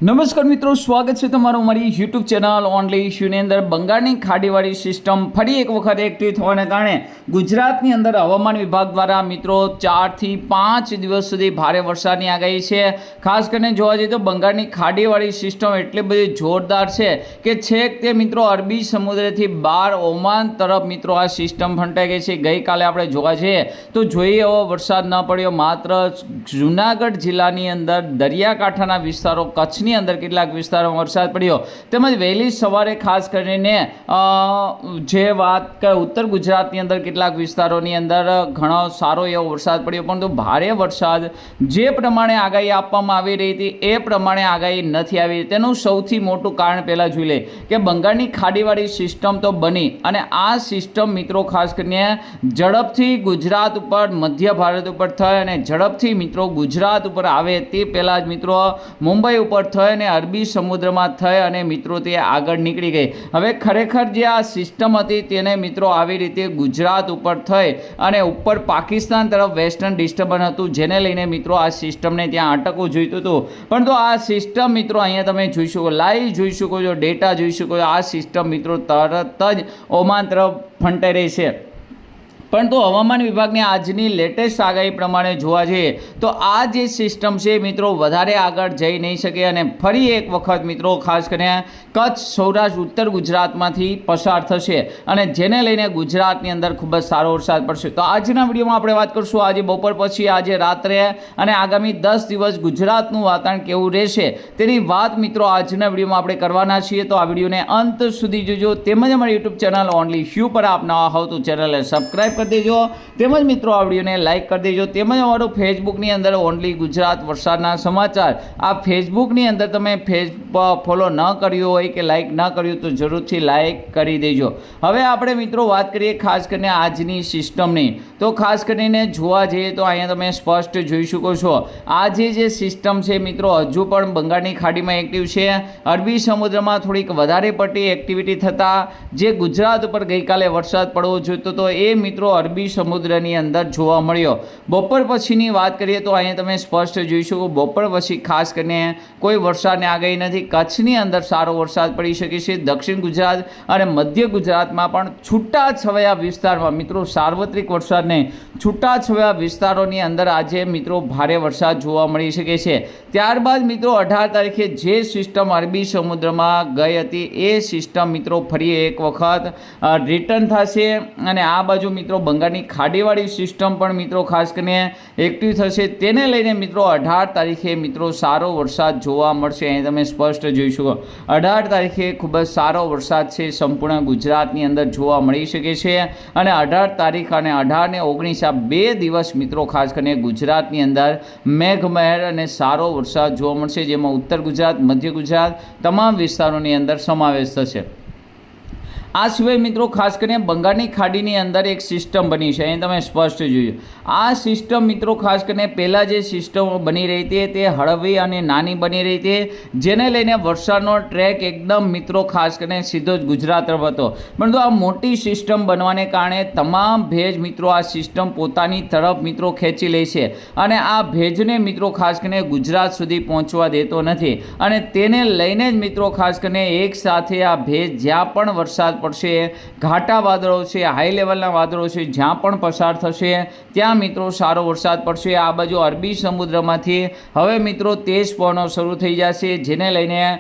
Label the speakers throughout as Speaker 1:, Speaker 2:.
Speaker 1: નમસ્કાર મિત્રો, સ્વાગત છે તમારું મારી યુટ્યુબ ચેનલ ઓનલી ઇશ્યુની અંદર. બંગાળની ખાડીવાળી સિસ્ટમ ફરી એક વખત એક્ટિવ થવાને કારણે ગુજરાતની અંદર હવામાન વિભાગ દ્વારા મિત્રો 4 થી 5 દિવસ સુધી ભારે વરસાદની આગાહી છે. ખાસ કરીને જોવા જઈએ તો બંગાળની ખાડીવાળી સિસ્ટમ એટલી બધી જોરદાર છે કે છેક તે મિત્રો અરબી સમુદ્રથી બહાર ઓમાન તરફ મિત્રો આ સિસ્ટમ ફંટાઈ ગઈ છે. ગઈકાલે આપણે જોવા જઈએ તો જોઈએ એવો વરસાદ ન પડ્યો. માત્ર જૂનાગઢ જિલ્લાની અંદર દરિયાકાંઠાના વિસ્તારો, કચ્છની અંદર કેટલાક વિસ્તારોમાં વરસાદ પડ્યો, તેમજ વહેલી સવારે ખાસ કરીને જે વાત ઉત્તર ગુજરાતની અંદર કેટલાક વિસ્તારોની અંદર ઘણો સારો એવો વરસાદ પડ્યો, પરંતુ ભારે વરસાદ જે પ્રમાણે આગાહી આપવામાં આવી રહી હતી એ પ્રમાણે આગાહી નથી આવી. તેનું સૌથી મોટું કારણ પહેલાં જોઈ લે કે બંગાળની ખાડીવાળી સિસ્ટમ તો બની અને આ સિસ્ટમ મિત્રો ખાસ કરીને ઝડપથી ગુજરાત ઉપર, મધ્ય ભારત ઉપર થઈ અને ઝડપથી મિત્રો ગુજરાત ઉપર આવે તે પહેલાં જ મિત્રો મુંબઈ ઉપર થઈ અને અરબી સમુદ્રમાં થઈ અને મિત્રો તે આગળ નીકળી ગઈ. હવે ખરેખર જે આ સિસ્ટમ હતી તેને મિત્રો આવી રીતે ગુજરાત ઉપર થઈ અને ઉપર પાકિસ્તાન તરફ વેસ્ટર્ન ડિસ્ટર્બન્સ હતું, જેને લઈને મિત્રો આ સિસ્ટમને ત્યાં અટકવું જોઈતું હતું. પરંતુ આ સિસ્ટમ મિત્રો અહીંયા તમે જોઈ શકો, લાઈવ જોઈ શકો છો, ડેટા જોઈ શકો છો, આ સિસ્ટમ મિત્રો તરત જ ઓમાન તરફ ફંટાઈ રહી છે. પરંતુ હવામાન વિભાગની આજની લેટેસ્ટ આગાહી પ્રમાણે જોવા જઈએ તો આ જે સિસ્ટમ છે મિત્રો વધારે આગળ જઈ નહીં શકે અને ફરી એક વખત મિત્રો ખાસ કરીને કચ્છ, સૌરાષ્ટ્ર, ઉત્તર ગુજરાતમાંથી પસાર થશે અને જેને લઈને ગુજરાતની અંદર ખૂબ જ સારો વરસાદ પડશે. તો આજના વિડીયોમાં આપણે વાત કરશું આજે બપોર પછી, આજે રાત્રે અને આગામી 10 દિવસ ગુજરાતનું વાતાવરણ કેવું રહેશે તેની વાત મિત્રો આજના વિડીયોમાં આપણે કરવાના છીએ. તો આ વિડીયોને અંત સુધી જોજો. તેમજ અમારી યુટ્યુબ ચેનલ ઓનલી ઇશ્યુ પર આપ નવા હોવ તો ચેનલને સબસ્ક્રાઈબ કરી દેજો. તેમજ મિત્રો આ વિડીયોને લાઈક કરી દેજો. તેમજ અમારું ફેસબુકની અંદર ઓનલી ગુજરાત વરસાદના સમાચાર, આ ફેસબુકની અંદર તમે ફોલો ન કર્યું હોય કે લાઈક ન કર્યું તો જરૂરથી લાઈક કરી દેજો. હવે આપણે મિત્રો વાત કરીએ ખાસ કરીને આજની સિસ્ટમની. તો ખાસ કરીને જોવા જઈએ તો અહીંયા તમે સ્પષ્ટ જોઈ શકો છો આજે જે સિસ્ટમ છે મિત્રો હજુ પણ બંગાળની ખાડીમાં એક્ટિવ છે. અરબી સમુદ્રમાં થોડીક વધારે પડતી એક્ટિવિટી થતાં જે ગુજરાત ઉપર ગઈકાલે વરસાદ પડવો જોઈતો હતો એ મિત્રો અરબી સમુદ્રની અંદર જોવા મળ્યો. બપોર પછીની વાત કરીએ તો અહીંયા તમે સ્પષ્ટ જોઈ શકો બપોર પછી ખાસ કરીને કોઈ વરસાદની આગાહી નથી. કચ્છની અંદર સારો વરસાદ પડી શકે છે. દક્ષિણ ગુજરાત અને મધ્ય ગુજરાતમાં પણ છૂટાછવાયા વિસ્તારમાં મિત્રો સાર્વત્રિક વરસાદ નહીં, છૂટાછવાયા વિસ્તારોની અંદર આજે મિત્રો ભારે વરસાદ જોવા મળી શકે છે. ત્યારબાદ મિત્રો 18 તારીખે જે સિસ્ટમ અરબી સમુદ્રમાં ગઈ હતી એ સિસ્ટમ મિત્રો ફરી એક વખત રિટર્ન થશે અને આ બાજુ મિત્રો બંગાળની ખાડીવાળી સિસ્ટમ પણ મિત્રો ખાસ કરીને એક્ટિવ થશે. તેને લઈને મિત્રો 18 તારીખે મિત્રો સારો વરસાદ જોવા મળશે. અહીં તમે સ્પષ્ટ જોઈ શકો 18 તારીખે ખૂબ જ સારો વરસાદ છે સંપૂર્ણ ગુજરાતની અંદર જોવા મળી શકે છે અને 18 તારીખ અને 18 ને 19 આ 2 દિવસ મિત્રો ખાસ કરીને ગુજરાતની અંદર મેઘમહેર અને સારો વરસાદ જોવા મળશે, જેમાં ઉત્તર ગુજરાત, મધ્ય ગુજરાત તમામ વિસ્તારોની અંદર સમાવેશ થશે. આ સિવાય મિત્રો ખાસ કરીને બંગાળની ખાડીની અંદર એક સિસ્ટમ બની છે. અહીં તમે સ્પષ્ટ જોયું આ સિસ્ટમ મિત્રો ખાસ કરીને પહેલાં જે સિસ્ટમો બની રહી હતી તે હળવી અને નાની બની રહી હતી, જેને લઈને વરસાદનો ટ્રેક એકદમ મિત્રો ખાસ કરીને સીધો જ ગુજરાત તરફ હતો. પરંતુ આ મોટી સિસ્ટમ બનવાને કારણે તમામ ભેજ મિત્રો આ સિસ્ટમ પોતાની તરફ મિત્રો ખેંચી લે છે અને આ ભેજને મિત્રો ખાસ કરીને ગુજરાત સુધી પહોંચવા દેતો નથી અને તેને લઈને જ મિત્રો ખાસ કરીને એક સાથે આ ભેજ જ્યાં પણ વરસાદ પડશે, ઘાટા વાદળો છે, હાઈ લેવલના વાદળો છે, જ્યાં પણ પસાર થશે ત્યાં મિત્રો સારો વરસાદ પડશે. આ બાજુ અરબી સમુદ્રમાંથી હવે મિત્રો તેજ પવનો શરૂ થઈ જશે, જેને લઈને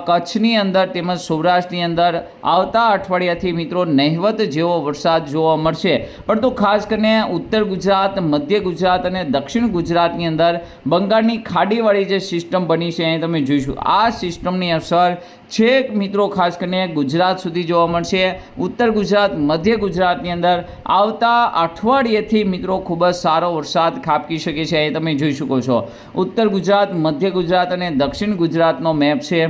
Speaker 1: કચ્છની અંદર તેમજ સૌરાષ્ટ્રની અંદર આવતા અઠવાડિયાથી મિત્રો નહિવત જેવો વરસાદ જોવા મળશે. પરંતુ ખાસ કરીને ઉત્તર ગુજરાત, મધ્ય ગુજરાત અને દક્ષિણ ગુજરાતની અંદર બંગાળની ખાડીવાળી જે સિસ્ટમ બની છે અહીં તમે જોઈશું આ સિસ્ટમની અસર છેક મિત્રો ખાસ કરીને ગુજરાત સુધી જોવા મળશે. ઉત્તર ગુજરાત, મધ્ય ગુજરાતની અંદર આવતા અઠવાડિયેથી મિત્રો ખૂબ જ સારો વરસાદ ખાબકી શકે છે. અહીં તમે જોઈ શકો છો ઉત્તર ગુજરાત, મધ્ય ગુજરાત અને દક્ષિણ ગુજરાતનો મેપ છે,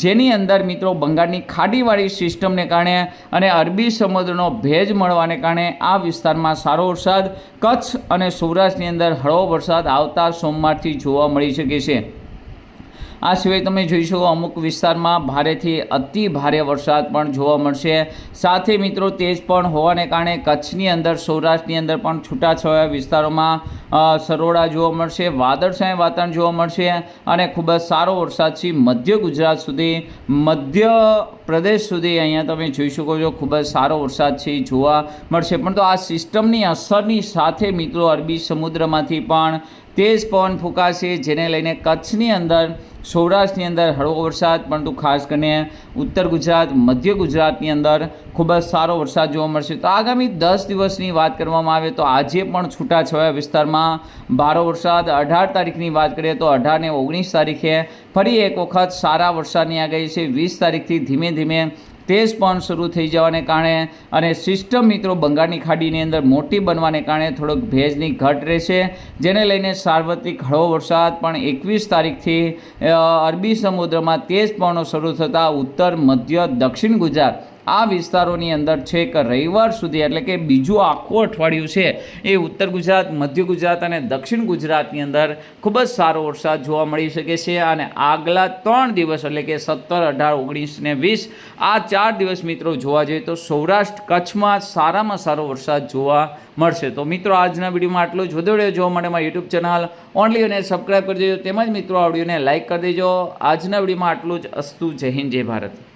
Speaker 1: જેની અંદર મિત્રો બંગાળની ખાડીવાળી સિસ્ટમને કારણે અને અરબી સમુદ્રનો ભેજ મળવાને કારણે આ વિસ્તારમાં સારો વરસાદ, કચ્છ અને સૌરાષ્ટ્રની અંદર હળવો વરસાદ આવતા સોમવારથી જોવા મળી શકે છે. આ સિવાય તમે જોઈ શકો અમુક વિસ્તારમાં ભારેથી અતિ ભારે વરસાદ પણ જોવા મળશે. સાથે મિત્રો તેજ પણ હોવાને કારણે કચ્છની અંદર, સૌરાષ્ટ્રની અંદર પણ છૂટાછવાયા વિસ્તારોમાં સરોવરા જોવા મળશે, વાદળછાયા વાતાવરણ જોવા મળશે અને ખૂબ જ સારો વરસાદ છે મધ્ય ગુજરાત સુધી, મધ્ય પ્રદેશ સુધી. અહીંયા તમે જોઈ શકો છો ખૂબ જ સારો વરસાદ છે જોવા મળશે. પણ તો આ સિસ્ટમની અસરની સાથે મિત્રો અરબી સમુદ્રમાંથી પણ તેજ પવન ફૂંકાશે, જેને લઈને કચ્છની અંદર, સૌરાષ્ટ્રની અંદર હળવો વરસાદ, પરંતુ ખાસ કરીને ઉત્તર ગુજરાત, મધ્ય ગુજરાતની અંદર ખૂબ જ સારો વરસાદ જોવા મળશે. તો આગામી 10 દિવસની વાત કરવામાં આવે તો આજે પણ છૂટાછવાયા વિસ્તારમાં ભારે વરસાદ. 18 તારીખની વાત કરીએ તો 18 ને 19 તારીખે ફરી એક વખત સારા વરસાદની આગાહી છે. 20 તારીખથી ધીમે ધીમે તેજ પણ શરૂ થઈ જવાને કારણે અને સિસ્ટમ મિત્રો બંગાળની ખાડીની અંદર મોટી બનવાને કારણે થોડોક ભેજની ઘટ રહેશે, જેને લઈને સાર્વત્રિક હળવો વરસાદ પણ 21 તારીખથી અરબી સમુદ્રમાં તેજ પવનો શરૂ થતાં ઉત્તર, મધ્ય, દક્ષિણ ગુજરાત આ વિસ્તારોની અંદર છેક રવિવાર સુધી, એટલે કે બીજું આખું અઠવાડિયું છે એ ઉત્તર ગુજરાત, મધ્ય ગુજરાત અને દક્ષિણ ગુજરાતની અંદર ખૂબ જ સારો વરસાદ જોવા મળી શકે છે. અને આગલા 3 દિવસ એટલે કે 17, 18, 19 ને 20 આ 4 દિવસ મિત્રો જોવા જઈએ તો સૌરાષ્ટ્ર, કચ્છમાં સારામાં સારો વરસાદ જોવા મળશે. તો મિત્રો આજના વિડીયોમાં આટલું જ. વધુ વિડીયો જોવા માટે મારી યુટ્યુબ ચેનલ ઓનલી અને સબસ્ક્રાઈબ કરી દેજો, તેમજ મિત્રો આ વિડીયોને લાઇક કરી દેજો. આજના વિડીયોમાં આટલું જ. અસ્તુ. જય હિન્દ, જય ભારત.